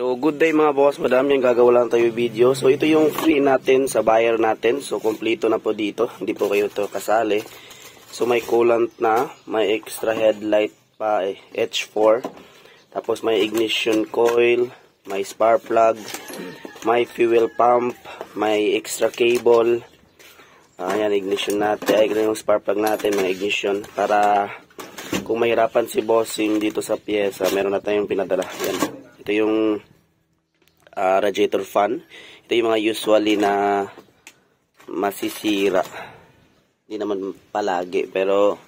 So, good day mga boss, madam. Yung gagawa lang tayo video. So, ito yung free natin sa buyer natin. So, kompleto na po dito. Hindi po kayo ito kasali. So, may coolant na. May extra headlight pa, H4. Tapos, may ignition coil. May spark plug. May fuel pump. May extra cable. Ayan, ignition natin. Ay, yung spark plug natin, may ignition. Para kung mahirapan si bossing dito sa pyesa, meron na tayong pinadala. Ayan. Ito yung radiator fan. Ito yung mga usually na masisira. Hindi naman palagi, pero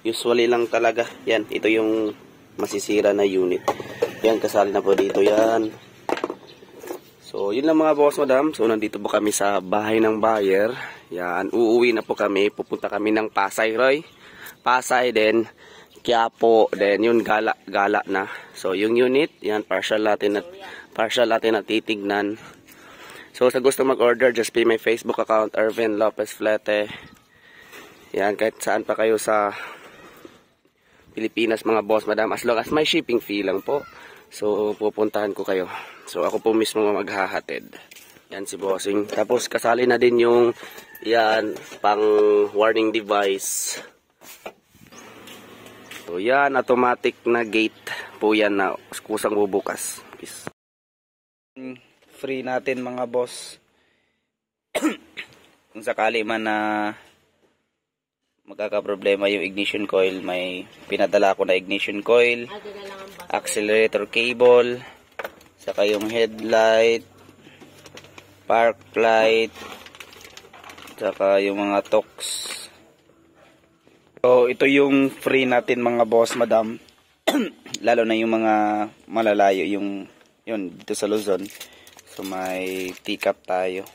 usually lang talaga. Yan, ito yung masisira na unit. Yan, kasali na po dito yan. So, yun lang mga boss, madam. So, nandito po kami sa bahay ng buyer. Yan, uuwi na po kami. Pupunta kami ng Pasay, Roy. Pasay din. Quiapo, then yun gala na. So yung unit, yan partial natin na titignan. So sa gusto mag-order, just pay my Facebook account, Ervin Lopez Flete. Yan, kahit saan pa kayo sa Pilipinas mga boss, madam, as long as may shipping fee lang po. So pupuntahan ko kayo. So ako po mismo maghahatid. Yan si bossing. Tapos kasali na din yung yan pang warning device. So yan, automatic na gate po yan na kusang bubukas. Peace. Free natin mga boss. Kung sakali man na magkakaproblema yung ignition coil, may pinadala ko na ignition coil, accelerator cable, saka yung headlight, park light, saka yung mga tox. So, ito yung free natin mga boss, madam. Lalo na yung mga malalayo, yung yun, dito sa Luzon. So, may teacup tayo.